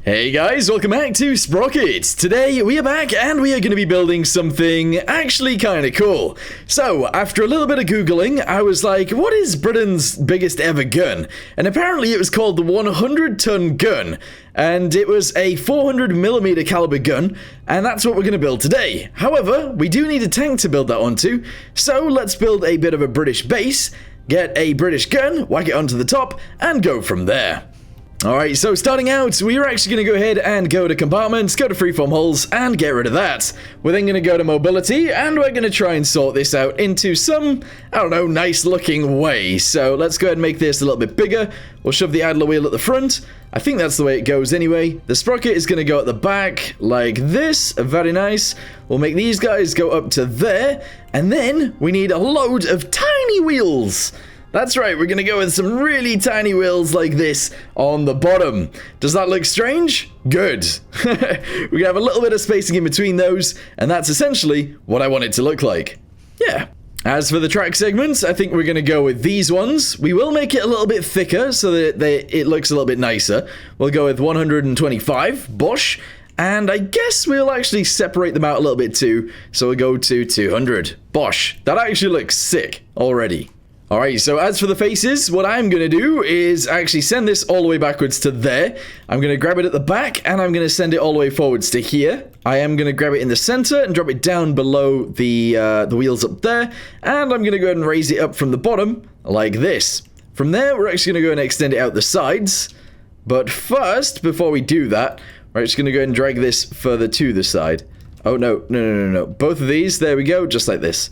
Hey guys, welcome back to Sprocket. Today we are back and we are going to be building something actually kind of cool. So, after a little bit of Googling, I was like, what is Britain's biggest ever gun? And apparently it was called the 100-ton gun. And it was a 400mm caliber gun, and that's what we're going to build today. However, we do need a tank to build that onto, so let's build a bit of a British base, get a British gun, whack it onto the top, and go from there. Alright, so starting out, we are actually going to go ahead and go to compartments, go to freeform hulls, and get rid of that. We're then going to go to mobility, and we're going to try and sort this out into some, I don't know, nice looking way. So let's go ahead and make this a little bit bigger. We'll shove the idler wheel at the front. I think that's the way it goes anyway. The sprocket is going to go at the back like this. Very nice. We'll make these guys go up to there, and then we need a load of tiny wheels. That's right, we're going to go with some really tiny wheels like this on the bottom. Does that look strange? Good. We're going to have a little bit of spacing in between those, and that's essentially what I want it to look like. Yeah. As for the track segments, I think we're going to go with these ones. We will make it a little bit thicker so that it looks a little bit nicer. We'll go with 125, Bosch. And I guess we'll actually separate them out a little bit too. So we'll go to 200, Bosch. That actually looks sick already. Alright, so as for the faces, what I'm going to do is actually send this all the way backwards to there. I'm going to grab it at the back, and I'm going to send it all the way forwards to here. I am going to grab it in the center and drop it down below the wheels up there. And I'm going to go ahead and raise it up from the bottom, like this. From there, we're actually going to go and extend it out the sides. But first, before we do that, we're actually going to go ahead and drag this further to the side. Oh, no. Both of these, there we go, just like this.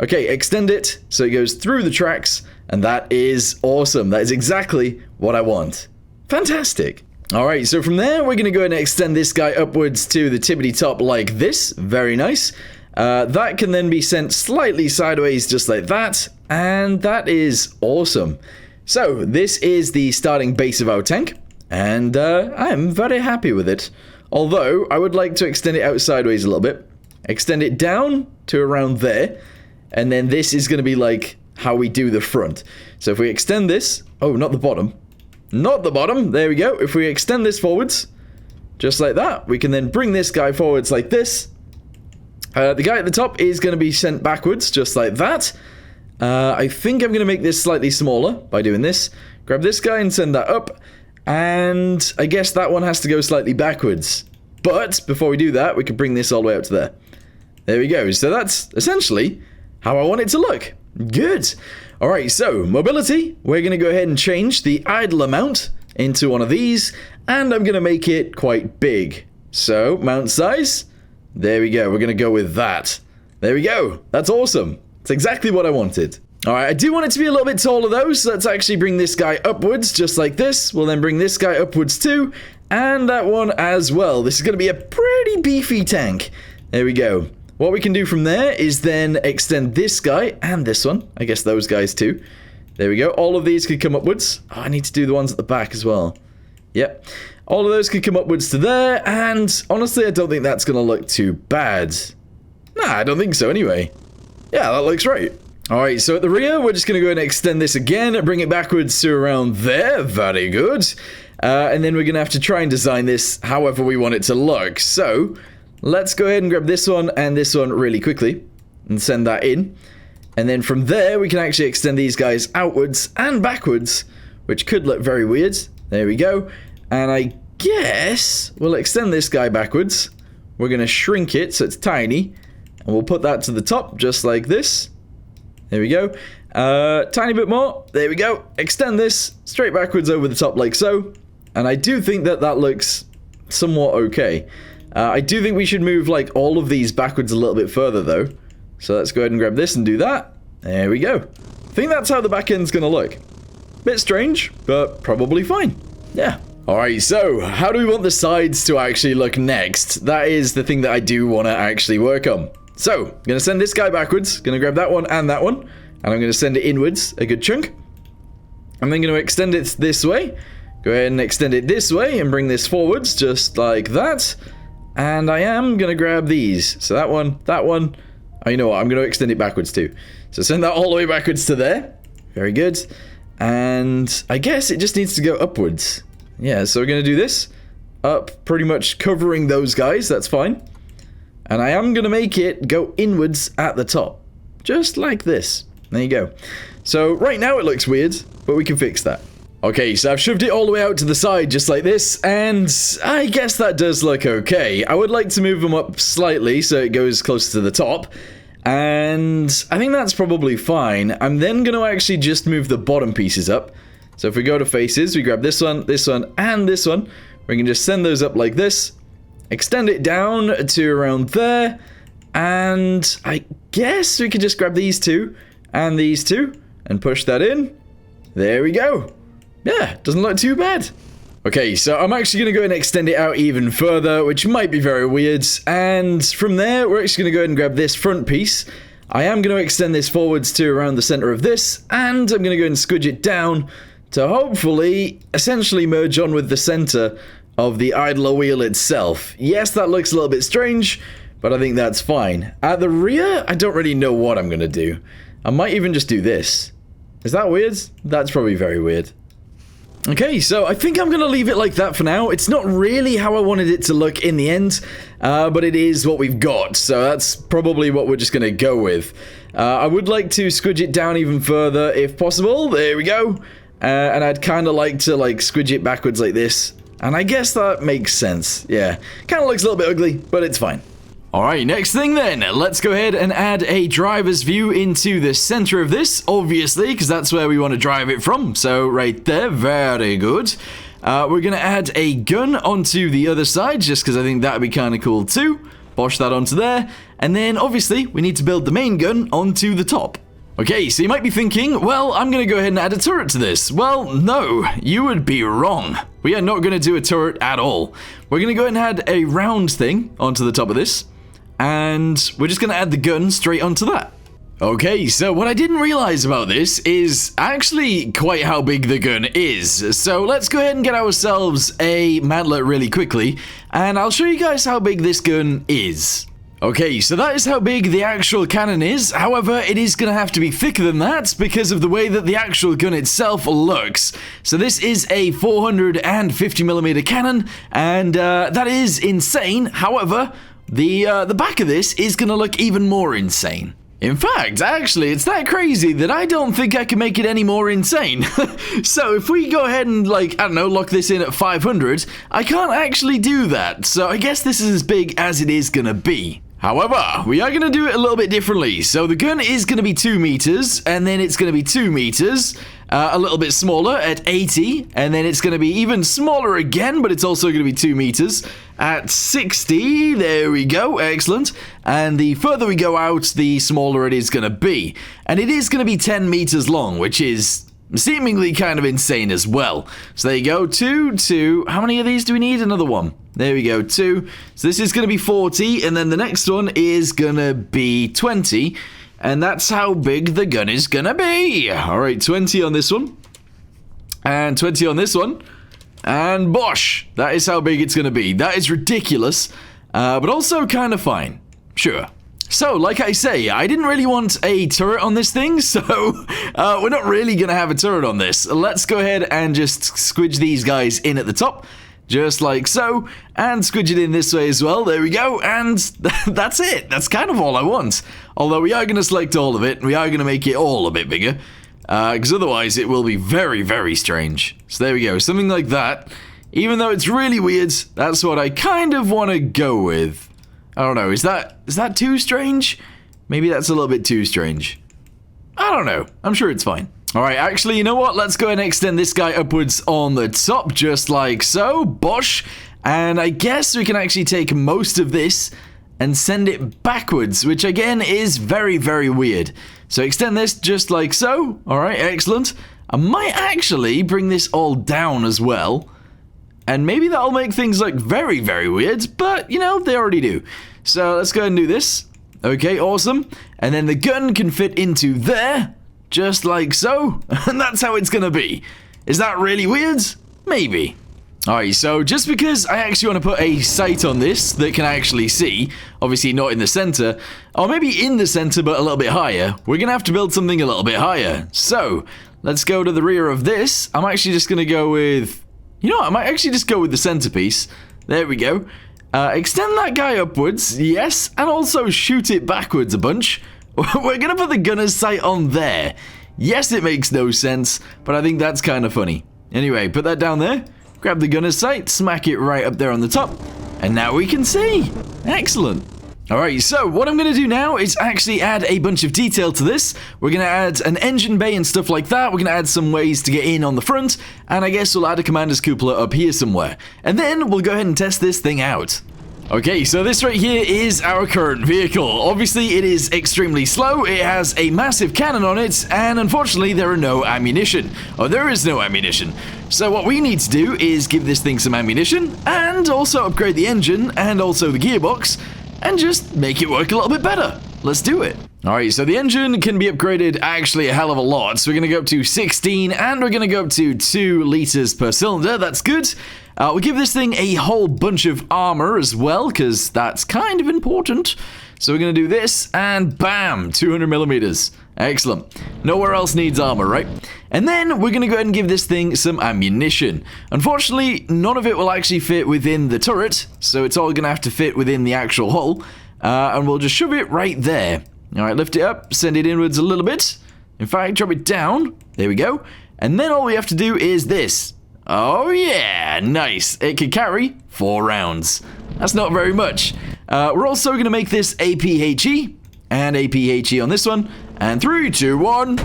Okay, extend it so it goes through the tracks, and that is awesome. That is exactly what I want. Fantastic. Alright, so from there, we're going to go ahead and extend this guy upwards to the tippity top like this. Very nice. That can then be sent slightly sideways just like that, and that is awesome. So, this is the starting base of our tank, and I'm very happy with it. Although, I would like to extend it out sideways a little bit. Extend it down to around there. And then this is going to be like how we do the front. So if we extend this... Oh, not the bottom. Not the bottom. There we go. If we extend this forwards, just like that, we can then bring this guy forwards like this. The guy at the top is going to be sent backwards, just like that. I think I'm going to make this slightly smaller by doing this. Grab this guy and send that up. And I guess that one has to go slightly backwards. But before we do that, we can bring this all the way up to there. There we go. So that's essentially how I want it to look. Good. Alright, so mobility. We're going to go ahead and change the idler mount into one of these, and I'm going to make it quite big. So, mount size. There we go. We're going to go with that. There we go. That's awesome. It's exactly what I wanted. Alright, I do want it to be a little bit taller though, so let's actually bring this guy upwards, just like this. We'll then bring this guy upwards too, and that one as well. This is going to be a pretty beefy tank. There we go. What we can do from there is then extend this guy and this one. I guess those guys too. There we go. All of these could come upwards. Oh, I need to do the ones at the back as well. Yep. All of those could come upwards to there. And honestly, I don't think that's going to look too bad. Nah, I don't think so anyway. Yeah, that looks right. Alright, so at the rear, we're just going to go ahead and extend this again and bring it backwards to around there. Very good. And then we're going to have to try and design this however we want it to look. So let's go ahead and grab this one and this one really quickly and send that in. And then from there, we can actually extend these guys outwards and backwards, which could look very weird. There we go. And I guess we'll extend this guy backwards. We're going to shrink it so it's tiny. And we'll put that to the top just like this. There we go. Tiny bit more. There we go. Extend this straight backwards over the top like so. And I do think that that looks somewhat okay. I do think we should move like all of these backwards a little bit further though. So let's go ahead and grab this and do that. There we go. I think that's how the back end's gonna look. Bit strange, but probably fine. Yeah. Alright, so how do we want the sides to actually look next? That is the thing that I do want to actually work on. So, I'm gonna send this guy backwards, gonna grab that one and that one, and I'm gonna send it inwards a good chunk. I'm then gonna extend it this way. Go ahead and extend it this way and bring this forwards just like that. And I am going to grab these. So that one. Oh, you know what? I'm going to extend it backwards too. So send that all the way backwards to there. Very good. And I guess it just needs to go upwards. Yeah, so we're going to do this. up, pretty much covering those guys. That's fine. And I am going to make it go inwards at the top. Just like this. There you go. So right now it looks weird, but we can fix that. Okay, so I've shoved it all the way out to the side just like this, and I guess that does look okay. I would like to move them up slightly so it goes closer to the top, and I think that's probably fine. I'm then going to actually just move the bottom pieces up. So if we go to faces, we grab this one, and this one. We can just send those up like this, extend it down to around there, and I guess we could just grab these two and these two and push that in. There we go. Yeah, doesn't look too bad. Okay, so I'm actually going to go and extend it out even further, which might be very weird. And from there, we're actually going to go ahead and grab this front piece. I am going to extend this forwards to around the center of this, and I'm going to go and squidge it down to hopefully essentially merge on with the center of the idler wheel itself. Yes, that looks a little bit strange, but I think that's fine. At the rear, I don't really know what I'm going to do. I might even just do this. Is that weird? That's probably very weird. Okay, so I think I'm going to leave it like that for now. It's not really how I wanted it to look in the end, but it is what we've got, so that's probably what we're just going to go with. I would like to squidge it down even further if possible. There we go. And I'd kind of like to squidge it backwards like this. And I guess that makes sense. Yeah, kind of looks a little bit ugly, but it's fine. Alright, next thing then, let's go ahead and add a driver's view into the center of this, obviously, because that's where we want to drive it from. So right there, very good. We're going to add a gun onto the other side, just because I think that would be kind of cool too. Bosh that onto there, and then obviously we need to build the main gun onto the top. Okay, so you might be thinking, well, I'm going to go ahead and add a turret to this. Well, no, you would be wrong. We are not going to do a turret at all. We're going to go ahead and add a round thing onto the top of this. And we're just going to add the gun straight onto that. Okay, so what I didn't realize about this is actually quite how big the gun is. So let's go ahead and get ourselves a mantlet really quickly, and I'll show you guys how big this gun is. Okay, so that is how big the actual cannon is. However, it is going to have to be thicker than that because of the way that the actual gun itself looks. So this is a 450mm cannon, and that is insane. However, the back of this is going to look even more insane. In fact, actually, it's that crazy that I don't think I can make it any more insane. So if we go ahead and, I don't know, lock this in at 500, I can't actually do that. So I guess this is as big as it is going to be. However, we are going to do it a little bit differently. So the gun is going to be 2 meters, and then it's going to be 2 meters, a little bit smaller at 80, and then it's going to be even smaller again, but it's also going to be 2 meters at 60. There we go, excellent. And the further we go out, the smaller it is going to be. And it is going to be 10 meters long, which is seemingly kind of insane as well. So there you go, 2. How many of these do we need? Another one. There we go, 2. So this is going to be 40, and then the next one is going to be 20. And that's how big the gun is going to be. Alright, 20 on this one. And 20 on this one. And bosh! That is how big it's going to be. That is ridiculous, but also kind of fine. Sure. So, like I say, I didn't really want a turret on this thing, so we're not really going to have a turret on this. Let's go ahead and just squidge these guys in at the top, just like so, and squidge it in this way as well. There we go, and that's it. That's kind of all I want. Although we are going to select all of it, and we are going to make it all a bit bigger, because otherwise it will be very, very strange. So there we go, something like that. Even though it's really weird, that's what I kind of want to go with. I don't know, is that too strange? Maybe that's a little bit too strange. I don't know, I'm sure it's fine. Alright, actually, you know what? Let's go ahead and extend this guy upwards on the top, just like so. Bosh. And I guess we can actually take most of this and send it backwards, which again is very, very weird. So extend this just like so. Alright, excellent. I might actually bring this all down as well. And maybe that'll make things look very, very weird, but, you know, they already do. So let's go ahead and do this. Okay, awesome. And then the gun can fit into there, just like so. And that's how it's gonna be. Is that really weird? Maybe. Alright, so just because I actually want to put a sight on this that can actually see, obviously not in the center, or maybe in the center but a little bit higher, we're gonna have to build something a little bit higher. So, let's go to the rear of this. I'm actually just gonna go with... You know what, I might actually just go with the centerpiece. There we go. Extend that guy upwards, yes, and also shoot it backwards a bunch. We're gonna put the gunner's sight on there. Yes, it makes no sense, but I think that's kind of funny. Anyway, put that down there. Grab the gunner's sight, smack it right up there on the top, and now we can see. Excellent. Alright, so what I'm going to do now is actually add a bunch of detail to this. We're going to add an engine bay and stuff like that. We're going to add some ways to get in on the front, and I guess we'll add a commander's cupola up here somewhere. And then we'll go ahead and test this thing out. Okay, so this right here is our current vehicle. Obviously, it is extremely slow, it has a massive cannon on it, and unfortunately, there are no ammunition. Oh, there is no ammunition. So what we need to do is give this thing some ammunition, and also upgrade the engine, and also the gearbox, and just make it work a little bit better. Let's do it. Alright, so the engine can be upgraded actually a hell of a lot. So we're going to go up to 16, and we're going to go up to 2 liters per cylinder. That's good. We'll give this thing a whole bunch of armor as well, because that's kind of important. So we're going to do this, and bam, 200 millimeters. Excellent. Nowhere else needs armor, right? And then we're going to go ahead and give this thing some ammunition. Unfortunately, none of it will actually fit within the turret, so it's all going to have to fit within the actual hull. And we'll just shove it right there. Alright, lift it up, send it inwards a little bit. In fact, drop it down. There we go. And then all we have to do is this. Oh yeah, nice. It can carry 4 rounds. That's not very much. We're also going to make this APHE, and APHE on this one. And 3, 2, 1.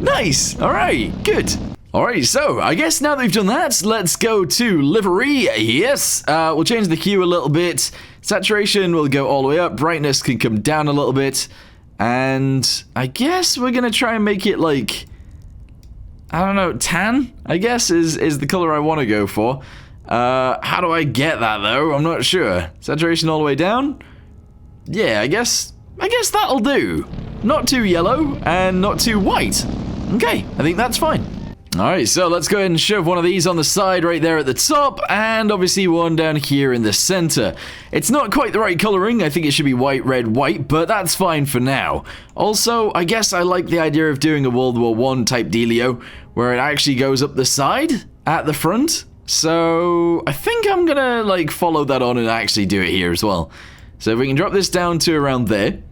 Nice. Alright, good. Alright, so I guess now that we've done that, let's go to livery. Yes, we'll change the hue a little bit. Saturation will go all the way up. Brightness can come down a little bit. And I guess we're going to try and make it like, I don't know, tan, I guess, is the color I want to go for. How do I get that, though? I'm not sure. Saturation all the way down? Yeah, I guess that'll do. Not too yellow and not too white. Okay, I think that's fine. Alright, so let's go ahead and shove one of these on the side right there at the top, and obviously one down here in the center. It's not quite the right coloring. I think it should be white, red, white, but that's fine for now. Also, I guess I like the idea of doing a World War I type dealio, where it actually goes up the side at the front. So I think I'm gonna like follow that on and actually do it here as well. So if we can drop this down to around there,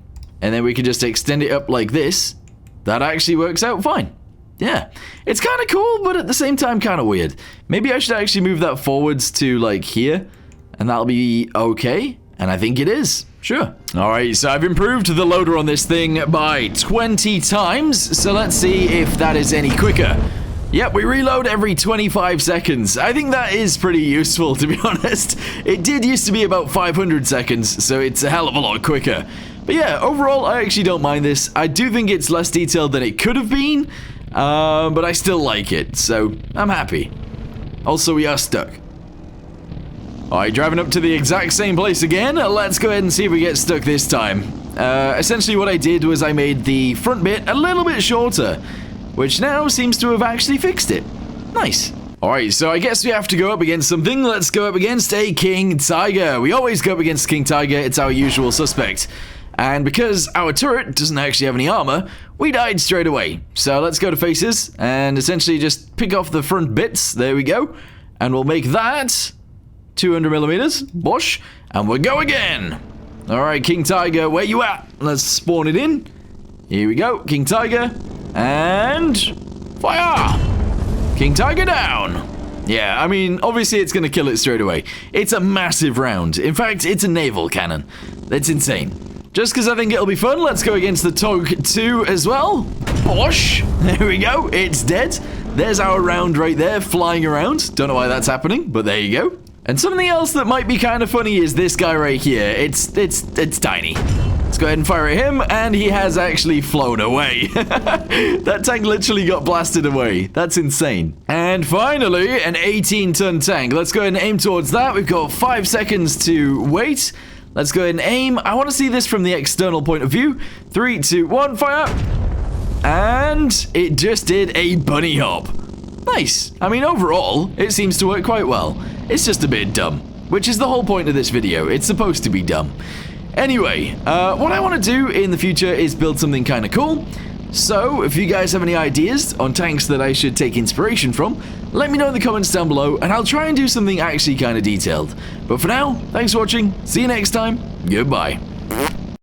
and then we can just extend it up like this, that actually works out fine. Yeah, it's kind of cool, but at the same time kind of weird. Maybe I should actually move that forwards to like here, and that'll be okay. And I think it is. Sure. Alright, so I've improved the loader on this thing by 20 times, so let's see if that is any quicker. Yep, we reload every 25 seconds. I think that is pretty useful, to be honest. It did used to be about 500 seconds, so it's a hell of a lot quicker. But yeah, overall, I actually don't mind this. I do think it's less detailed than it could have been, but I still like it, so I'm happy. Also, we are stuck. Alright, driving up to the exact same place again. Let's go ahead and see if we get stuck this time. Essentially what I did was I made the front bit a little bit shorter, which now seems to have actually fixed it. Nice. Alright, so I guess we have to go up against something. Let's go up against a King Tiger. We always go up against King Tiger. It's our usual suspect. And because our turret doesn't actually have any armor, we died straight away. So let's go to faces and essentially just pick off the front bits. There we go. And we'll make that 200 millimeters. Bosh. And we'll go again. Alright, King Tiger, where you at? Let's spawn it in. Here we go. King Tiger. And fire! King Tiger down. Yeah, I mean, obviously it's going to kill it straight away. It's a massive round. In fact, it's a naval cannon. That's insane. Just because I think it'll be fun, let's go against the TOG 2 as well. Bosh! There we go. It's dead. There's our round right there, flying around. Don't know why that's happening, but there you go. And something else that might be kind of funny is this guy right here. It's tiny. Let's go ahead and fire at him, and he has actually flown away. That tank literally got blasted away. That's insane. And finally, an 18-ton tank. Let's go ahead and aim towards that. We've got 5 seconds to wait. Let's go ahead and aim. I want to see this from the external point of view. 3, 2, 1, fire! And it just did a bunny hop. Nice. I mean, overall, it seems to work quite well. It's just a bit dumb, which is the whole point of this video. It's supposed to be dumb. Anyway, what I want to do in the future is build something kind of cool. So, if you guys have any ideas on tanks that I should take inspiration from, let me know in the comments down below, and I'll try and do something actually kind of detailed. But for now, thanks for watching, see you next time, goodbye.